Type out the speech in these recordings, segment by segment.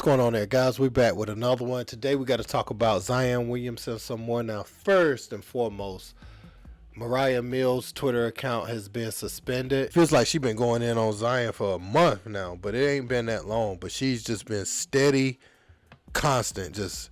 going on there, guys? We're back with another one. Today we got to talk about Zion Williamson some more. Now, first and foremost, Moriah Mills' Twitter account has been suspended. Feels like she's been going in on Zion for a month now, but it ain't been that long. But she's just been steady, constant, just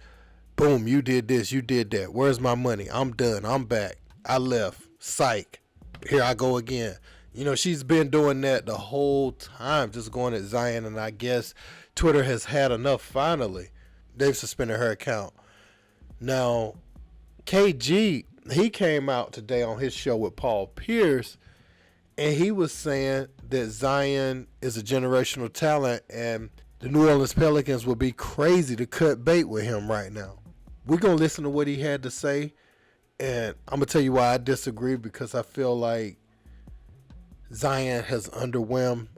boom, you did this, you did that. Where's my money? I'm done. I'm back. I left. Psych. Here I go again. You know, she's been doing that the whole time, just going at Zion, and I guess Twitter has had enough finally. They've suspended her account. Now, KG, he came out today on his show with Paul Pierce, and he was saying that Zion is a generational talent, and the New Orleans Pelicans would be crazy to cut bait with him right now. We're going to listen to what he had to say, and I'm going to tell you why I disagree, because I feel like Zion has underwhelmed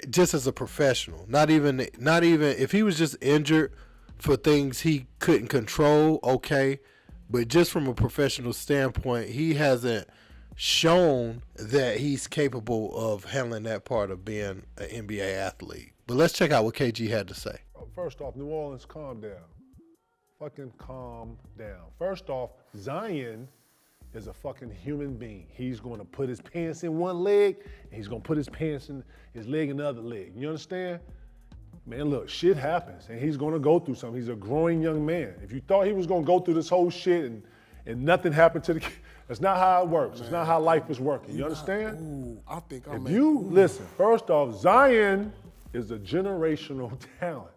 just as a professional. Not even if he was just injured for things he couldn't control, okay. But just from a professional standpoint, he hasn't shown that he's capable of handling that part of being an NBA athlete. But let's check out what KG had to say. First off, New Orleans, calm down. Fucking calm down. First off, Zion is a fucking human being. He's going to put his pants in one leg, and he's going to put his pants in his leg in the other leg. You understand? Man, look, shit happens, and he's going to go through something. He's a growing young man. If you thought he was going to go through this whole shit and nothing happened to the kid, that's not how it works. It's not how life is working. You understand? Ooh, I think I'm. Listen, first off, Zion is a generational talent.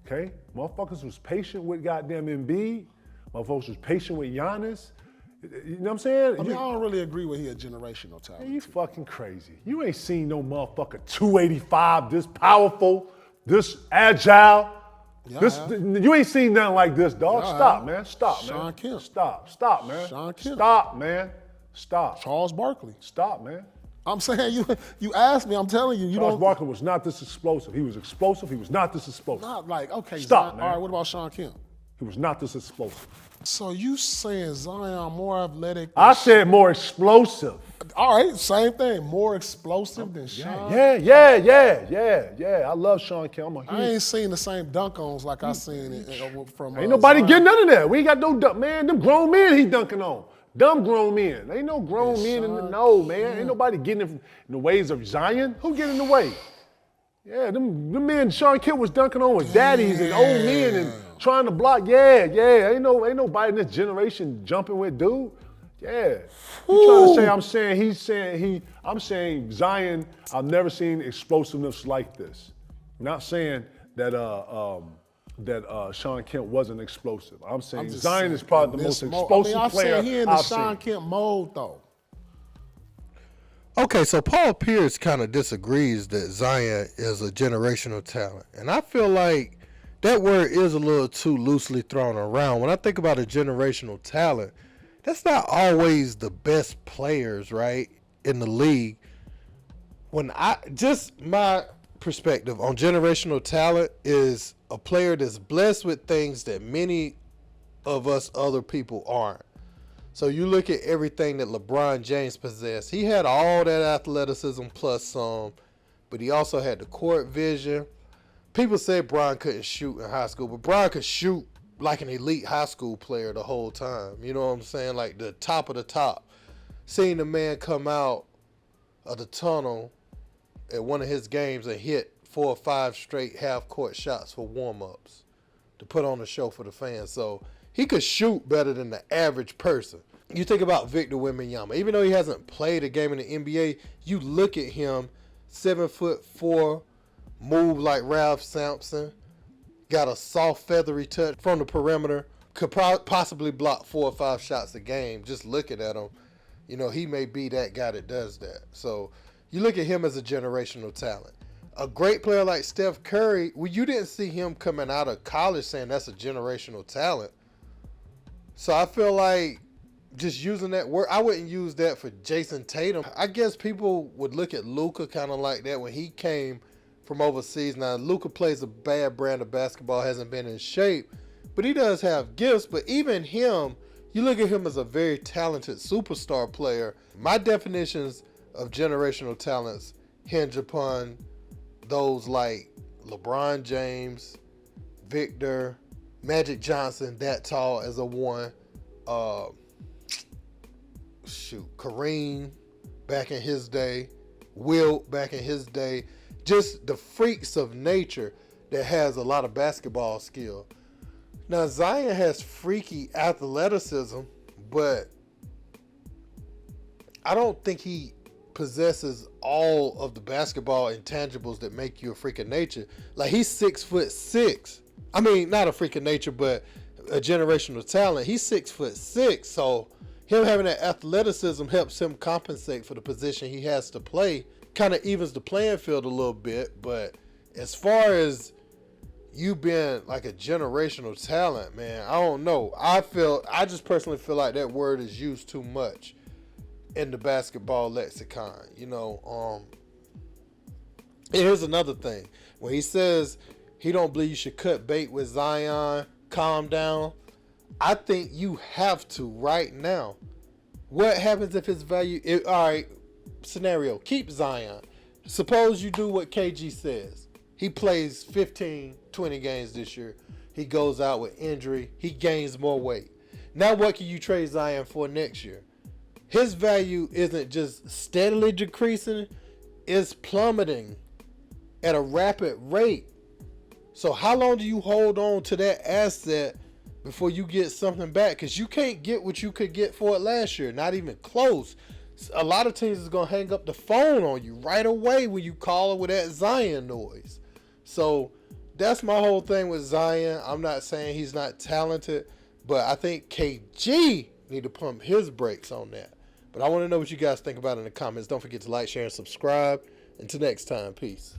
Okay? Motherfuckers was patient with goddamn Embiid. Motherfuckers was patient with Giannis. You know what I'm saying? I mean, I don't really agree with he a generational talent. Man, you fucking crazy. You ain't seen no motherfucker 285, this powerful, this agile. Yeah, you ain't seen nothing like this, dog. Yeah, Stop, man. Stop, man. Sean Kemp. Stop, man. Sean Kemp. Stop, man. Stop. Charles Barkley. Stop, man. I'm saying you asked me. I'm telling you, Charles Barkley was not this explosive. He was explosive. He was not this explosive. Not like okay. Stop, Zion, man. All right. What about Sean Kemp? He was not this explosive. So you saying Zion more athletic? I said more explosive. All right, same thing. More explosive than Sean. Yeah. I love Sean Kemp. I ain't seen the same dunk-ons like I seen it from. Ain't nobody Zion. getting none of that. We ain't got no dunk, man. Them grown men he dunking on. Dumb grown men. Ain't no grown men in the man. Yeah. Ain't nobody getting in the ways of Zion. Who get in the way? Yeah, them men Sean Kemp was dunking on with daddies and old men and trying to block. Yeah. Ain't nobody in this generation jumping with dude. Yeah. You trying to say I'm saying Zion, I've never seen explosiveness like this. I'm not saying that Sean Kemp wasn't explosive. I'm saying Zion is probably the most explosive player he in the I've Sean seen. Kemp mold though. Okay, so Paul Pierce kind of disagrees that Zion is a generational talent. And I feel like that word is a little too loosely thrown around. When I think about a generational talent, that's not always the best players, right, in the league. My perspective on generational talent is a player that's blessed with things that many of us other people aren't. So you look at everything that LeBron James possessed. He had all that athleticism plus some, but he also had the court vision. People said Bron couldn't shoot in high school, but Bron could shoot like an elite high school player the whole time. You know what I'm saying? Like the top of the top. Seeing the man come out of the tunnel at one of his games and hit 4 or 5 straight half-court shots for warm-ups to put on a show for the fans. So he could shoot better than the average person. You think about Victor Wembanyama. Even though he hasn't played a game in the NBA, you look at him, 7'4", move like Ralph Sampson, got a soft, feathery touch from the perimeter, could possibly block 4 or 5 shots a game. Just looking at him, you know, he may be that guy that does that. So you look at him as a generational talent. A great player like Steph Curry, well, you didn't see him coming out of college saying that's a generational talent. So I feel like just using that word, I wouldn't use that for Jason Tatum. I guess people would look at Luka kind of like that when he came from overseas. Now, Luka plays a bad brand of basketball, hasn't been in shape, but he does have gifts. But even him, you look at him as a very talented superstar player. My definitions of generational talents hinge upon those like LeBron James, Victor, Magic Johnson, that tall as a 1. Kareem back in his day, Wilt back in his day. Just the freaks of nature that has a lot of basketball skill. Now, Zion has freaky athleticism, but I don't think he possesses all of the basketball intangibles that make you a freak of nature. Like, he's 6'6". I mean, not a freak of nature, but a generational talent. He's 6'6", so him having that athleticism helps him compensate for the position he has to play. Kind of evens the playing field a little bit, but as far as you being like a generational talent, man, I don't know. I just personally feel like that word is used too much in the basketball lexicon. You know, and here's another thing. When he says he don't believe you should cut bait with Zion, calm down, I think you have to right now. What happens if his value... all right, scenario. Keep Zion. Suppose you do what KG says. He plays 15, 20 games this year. He goes out with injury. He gains more weight. Now what can you trade Zion for next year? His value isn't just steadily decreasing. It's plummeting at a rapid rate. So how long do you hold on to that asset before you get something back? Because you can't get what you could get for it last year. Not even close. A lot of teams is going to hang up the phone on you right away when you call it with that Zion noise. So that's my whole thing with Zion. I'm not saying he's not talented, but I think KG need to pump his brakes on that. But I want to know what you guys think about it in the comments. Don't forget to like, share, and subscribe. Until next time, peace.